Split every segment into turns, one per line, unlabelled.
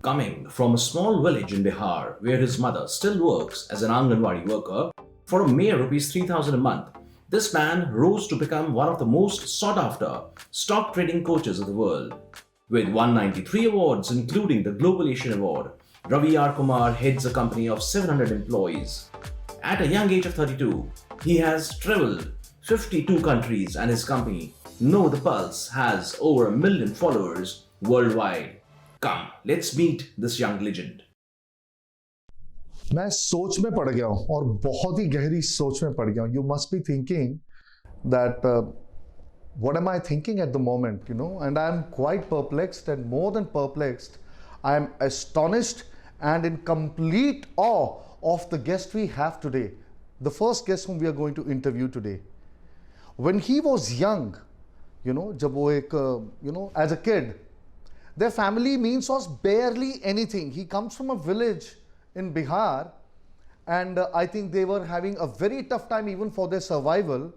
Coming from a small village in Bihar where his mother still works as an Anganwadi worker for a mere rupees 3,000 a month, this man rose to become one of the most sought after stock trading coaches of the world. With 193 awards, including the Global Asian Award, Ravi R. Kumar heads a company of 700 employees. At a young age of 32, he has traveled 52 countries and his company, Know the Pulse, has over 1 million followers worldwide. Come, let's meet this young legend.
मैं सोच में पड़ गया हूं और बहुत ही गहरी सोच में पड़ गया हूं. You must be thinking that what am I thinking at the moment, you know? And I'm quite perplexed, and more than perplexed, I'm astonished and in complete awe of the guest we have today, the first guest whom we are going to interview today. When he was young, you know, जब वो एक as a kid, their family means was barely anything. He comes from a village in Bihar, and I think they were having a very tough time even for their survival.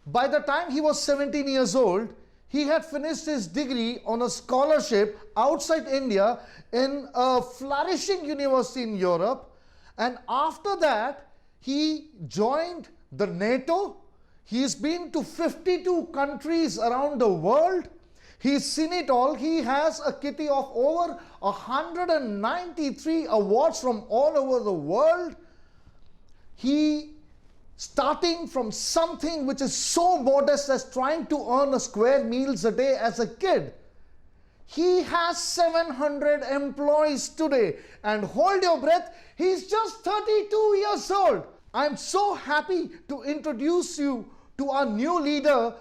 By the time he was 17 years old, he had finished his degree on a scholarship outside India in a flourishing university in Europe. And after that, he joined the NATO. He's been to 52 countries around the world. He's seen it all. He has a kitty of over 193 awards from all over the world. He, starting from something which is so modest as trying to earn a square meals a day as a kid, he has 700 employees today. And hold your breath, he's just 32 years old. I'm so happy to introduce you to our new leader,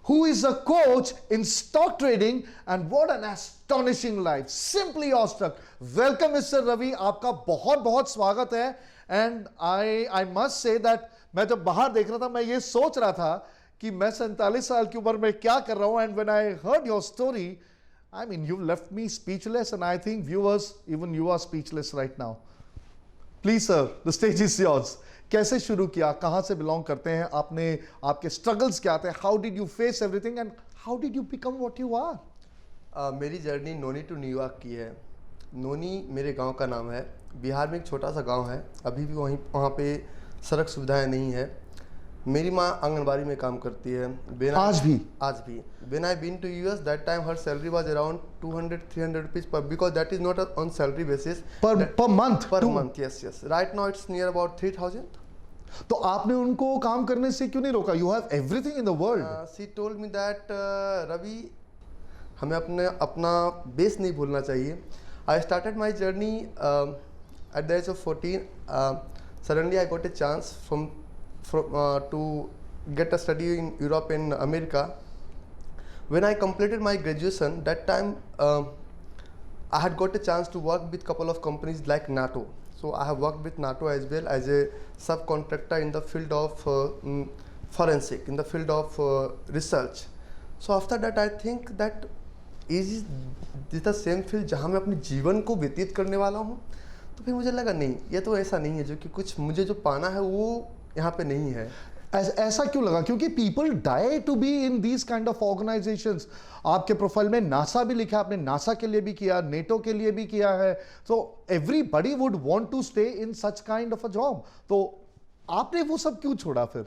who is a coach in stock trading, and what an astonishing life. Simply awestruck. Welcome, Mr. Ravi. आपका बहुत बहुत स्वागत है. And I must say that मैं जब बाहर देख रहा था, मैं ये सोच रहा था कि मैं 47 साल की उम्र में क्या कर रहा हूँ. And when I heard your story, I mean, you left me speechless, and I think viewers, even you are speechless right now. Please, sir, the stage is yours. कैसे शुरू किया, कहाँ से बिलोंग करते हैं, आपने आपके स्ट्रगल्स क्या थे, how did you face everything and how did you become what you are?
मेरी जर्नी नोनी टू न्यूयॉर्क की है. नोनी मेरे गांव का नाम है. बिहार में एक छोटा सा गांव है. अभी भी वहाँ पे सड़क सुविधाएं नहीं है. मेरी माँ आंगनबाड़ी में काम करती है. आज भी when I been to US, that time her salary was around 200-300 rupees पर, because that is not on salary basis,
per month.
Yes. Right now it's near about 3000.
तो आपने उनको काम करने से क्यों नहीं रोका? You have everything in the world.
She told me that Ravi, हमें अपना बेस नहीं भूलना चाहिए. I started my journey at the age of 14. Suddenly I got a chance to get a study in Europe and America. When I completed my graduation, that time I had got a chance to work with couple of companies like NATO. So I have worked with NATO as well as a subcontractor in the field of forensic, in the field of research. So after that I think that is the same field जहाँ मैं अपने जीवन को व्यतीत करने वाला हूँ. तो फिर मुझे लगा नहीं, ये तो ऐसा नहीं है, जो कि कुछ मुझे जो पाना है वो यहाँ पे नहीं है.
ऐसा क्यों लगा? क्योंकि people die to be in these kind of organisations. आपके प्रोफाइल में नासा भी लिखा, आपने नासा के लिए भी किया, नेटो के लिए भी किया है. So everybody would want to stay in such kind of a job. तो आपने वो सब क्यों छोड़ा फिर?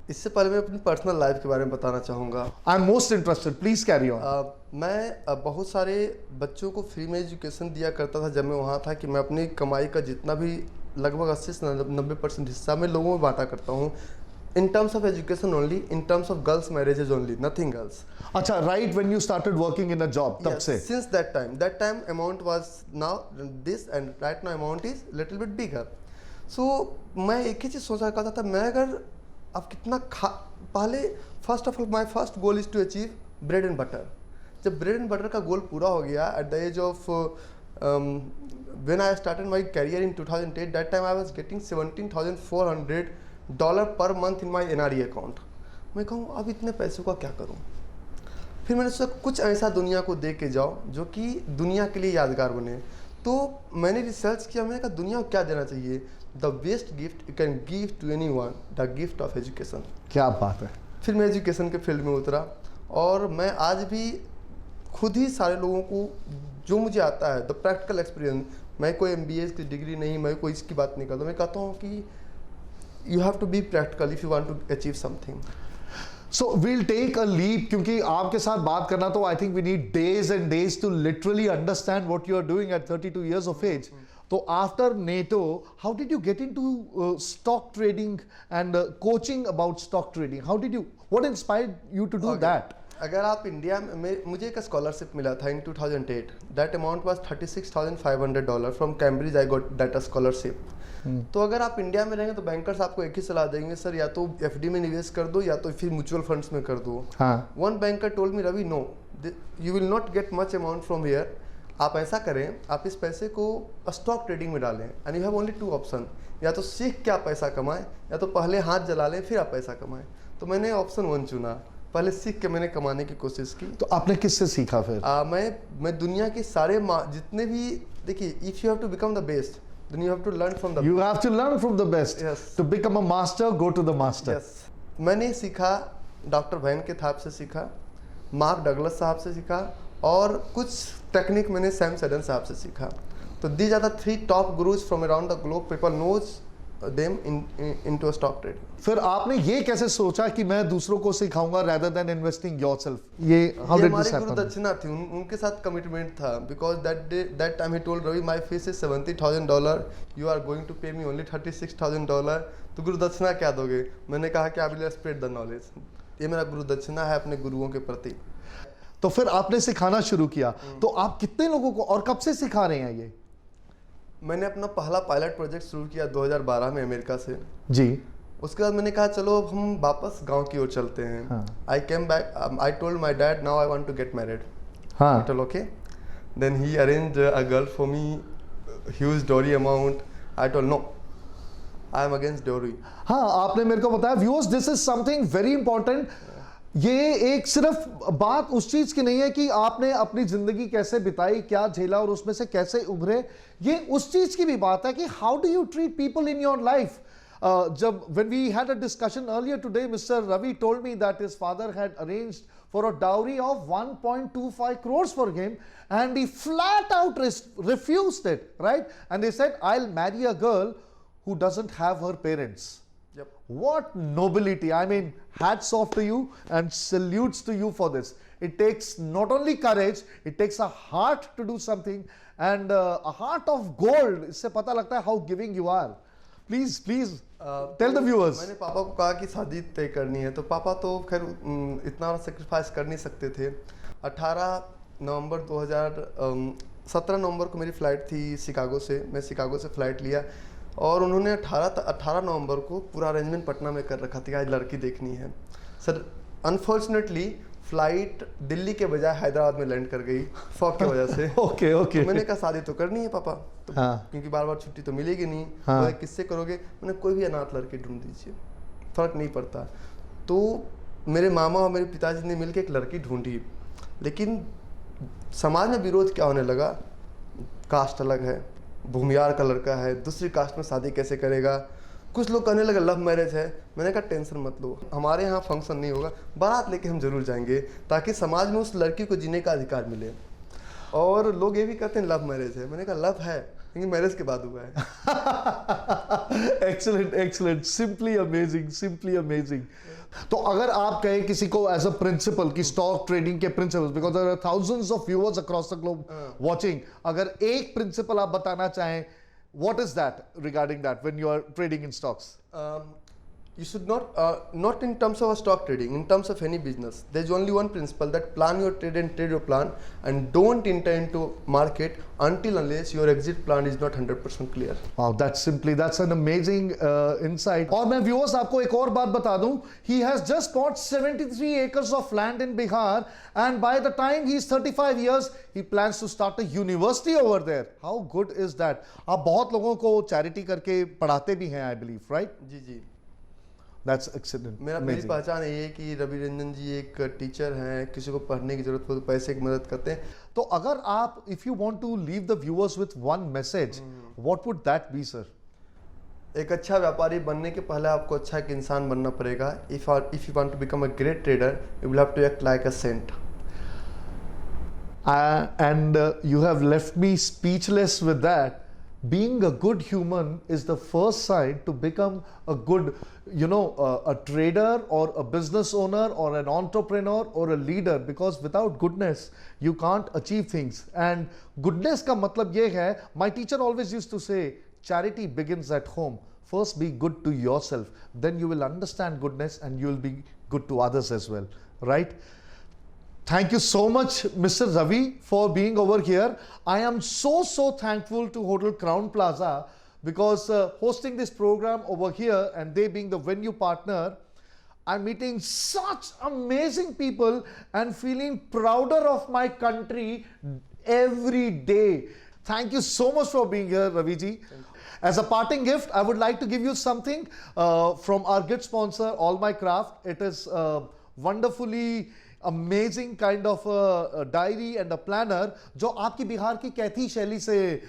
इससे पहले मैं अपनी पर्सनल लाइफ के बारे में बताना चाहूँगा.
I am most interested, please carry on.
मैं बहुत सारे बच्चों को फ्री में एजुकेशन दिया करता था जब मैं वहाँ था, कि मैं अपनी कमाई का जितना भी लगभग 80 से 90% हिस्सा मैं लोगों में बांटा करता हूँ. In terms of education only, in terms of girls marriages only, nothing else.
अच्छा, right, when you started working in a job, तब से?
Since that time amount was now this, and right now amount is little bit bigger. So मैं एक ही चीज़ सोचा करता था, मैं अगर अब कितना पहले first of all my first goal is to achieve bread and butter. जब ब्रेड एंड बटर का गोल पूरा हो गया at the age of when I started my career in 2008, that time I was getting $17,400 per month in my NRE account. मैं कहूँ अब इतने पैसों का क्या करूँ? फिर मैंने सोचा कुछ ऐसा दुनिया को दे के जाओ जो कि दुनिया के लिए यादगार बने. तो मैंने रिसर्च किया, मैंने कहा दुनिया को क्या देना चाहिए. The best gift you can give to anyone, the gift of education.
क्या बात है.
फिर मैं एजुकेशन के फील्ड में उतरा और मैं आज भी खुद ही सारे लोगों को जो मुझे आता है, द प्रैक्टिकल एक्सपीरियंस। मैं कोई MBA की डिग्री नहीं, मैं कोई इसकी बात नहीं करता, मैं कहता हूँ कि you have to be practical if you want to achieve something.
So we'll take a leap, क्योंकि आपके साथ बात करना तो I think we need days and days to literally understand what you are doing at 32 years of age. So after NATO, how did you get into stock trading and coaching about stock trading? What inspired you to do that?
अगर आप India में, मुझे एक scholarship मिला था इन 2008, that amount was $36,500 from Cambridge. I got that scholarship. तो अगर आप इंडिया में रहेंगे तो बैंकर्स आपको एक ही सलाह देंगे, सर या तो FD में निवेश कर दो या तो फिर म्यूचुअल फंड्स में कर दो। One banker told me, Ravi no, you will not get much amount from here. आप ऐसा करें, आप इस पैसे को स्टॉक ट्रेडिंग में डालें, and you have only 2 option, या तो सीख के आप पैसा कमाएं या तो पहले हाथ जला लें फिर आप पैसा कमाएं। तो मैंने ऑप्शन 1 चुना, पहले सीख के मैंने कमाने की कोशिश की।
तो आपने किससे सीखा फिर?
मैं दुनिया के सारे जितने भी, देखिए, if you have to become the best then you have to learn from the
you have to learn from the best.
Yes.
To become a master, go to the master.
Yes. मैंने सीखा, doctor van के साहब से सीखा, mark Douglas साहब से सीखा, और कुछ टेक्निक मैंने सैम सडन साहब से सीखा। तो these are the 3 top gurus from around the globe, people knows them into stock trading.
फिर आपने ये कैसे सोचा कि मैं दूसरों को सिखाऊंगा rather than investing yourself? ये how did this
हमारी गुरु
happen?
दक्षिणा थी, उनके साथ कमिटमेंट था, बिकॉज दैट टाइम ही told, Ravi my fees is $70,000, you are going to pay me only $36,000, तो गुरु दक्षिणा क्या दोगे? मैंने कहा कि I will spread the knowledge. ये मेरा गुरु दक्षिणा है अपने गुरुओं के प्रति।
तो फिर आपने सिखाना शुरू किया, तो आप कितने लोगों को और कब से सिखा रहे हैं ये?
मैंने अपना पहला पायलट प्रोजेक्ट शुरू किया 2012 में अमेरिका से
जी।
उसके बाद मैंने कहा चलो हम वापस गांव की ओर चलते हैं। I came back, I told my dad, now I want to get married.
हाँ,
told okay, then he arrange a girl for me, huge dowry amount. I told no, I am against dowry.
हाँ, आपने मेरे को बताया, viewers, this is something very important. ये एक सिर्फ बात उस चीज की नहीं है कि आपने अपनी जिंदगी कैसे बिताई, क्या झेला और उसमें से कैसे उभरे, ये उस चीज की भी बात है कि how do you treat people in your life. जब when we had a discussion earlier today, Mr. Ravi told me that his father had arranged for a dowry of 1.25 crores for him, and he flat out refused it, right? And they said, I'll marry a girl who doesn't have her parents.
Yep.
What nobility. I mean, hats off to you and salutes to you for this. It takes not only courage, it takes a heart to do something, and a heart of gold. इससे पता लगता है how giving you are. Please tell the viewers.
मैंने पापा को कहा कि शादी तय करनी है, तो पापा तो खैर इतना सेक्रीफाइस कर नहीं सकते थे। 17 नवंबर को मेरी फ़्लाइट थी शिकागो से, मैं शिकागो से फ़्लाइट लिया, और उन्होंने 18 नवंबर को पूरा अरेंजमेंट पटना में कर रखा था कि आज लड़की देखनी है। सर अनफॉर्चुनेटली फ़्लाइट दिल्ली के बजाय हैदराबाद में लैंड कर गई फॉग की वजह से।
ओके।
तो मैंने कहा शादी तो करनी है पापा, तो
हाँ।
क्योंकि बार बार छुट्टी तो मिलेगी नहीं।
हाँ।
तो किससे करोगे? मैंने कोई भी अनाथ लड़की ढूंढ दीजिए, फ़र्क नहीं पड़ता। तो मेरे मामा और मेरे पिताजी ने मिलकर एक लड़की ढूंढी, लेकिन समाज में विरोध क्या होने लगा, कास्ट अलग है, भूमियार का लड़का है, दूसरी कास्ट में शादी कैसे करेगा। कुछ लोग कहने लगे लव मैरिज है। मैंने कहा टेंशन मत लो, हमारे यहाँ फंक्शन नहीं होगा, बारात लेके हम जरूर जाएंगे ताकि समाज में उस लड़की को जीने का अधिकार मिले। और लोग ये भी कहते हैं लव मैरिज है। मैंने कहा लव है लेकिन मैरिज के बाद हुआ है।
Excellent, simply amazing. तो अगर आप कहें किसी को एज अ प्रिंसिपल की स्टॉक ट्रेडिंग के principles, because there are thousands of viewers across the globe watching, अगर एक प्रिंसिपल आप बताना चाहें, what is that regarding that when you are trading in stocks?
You should not in terms of stock trading, in terms of any business. There's only one principle, that plan your trade and trade your plan, and don't enter into market until unless your exit plan is not 100% clear.
Wow, that's an amazing insight. और मैं viewers आपको एक और बात बता दूं, he has just bought 73 acres of land in Bihar, and by the time he is 35 years, he plans to start a university over there. How good is that? आप बहुत लोगों को charity करके पढ़ाते भी हैं, I believe, right?
Ji.
That's excellent.
मेरी पहचान ये है कि रवि रंजन जी एक टीचर हैं, किसी को पढ़ने की जरूरत हो तो पैसे की मदद करते हैं।
तो अगर आप if you want to leave the viewers with one message, what would that be, sir?
एक अच्छा व्यापारी बनने के पहले आपको अच्छा एक इंसान बनना पड़ेगा। If you want to become a great trader, you will have to act like a saint.
And you have left me speechless with that. Being a good human is the first sign to become a good, a trader or a business owner or an entrepreneur or a leader, because without goodness, you can't achieve things. And goodness ka matlab ye hai, my teacher always used to say, charity begins at home. First be good to yourself, then you will understand goodness and you will be good to others as well, right? Thank you so much, Mr. Ravi, for being over here. I am so thankful to Hotel Crown Plaza, because hosting this program over here and they being the venue partner, I'm meeting such amazing people and feeling prouder of my country every day. Thank you so much for being here, Raviji. As a parting gift, I would like to give you something from our good sponsor, All My Craft. It is wonderfully amazing kind of a diary and a planner जो आपकी बिहार की कैथी शैली से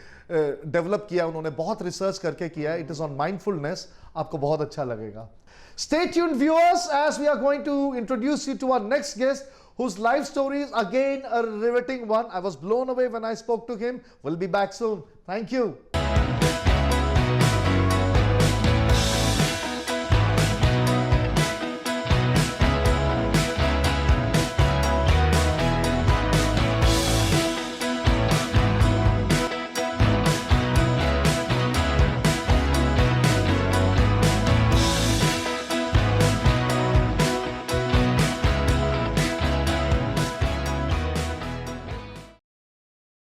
develop किया, उन्होंने बहुत research करके किया है. It is on mindfulness. आपको बहुत अच्छा लगेगा. Stay tuned, viewers, as we are going to introduce you to our next guest, whose life story is again a riveting one. I was blown away when I spoke to him. We'll be back soon. Thank you.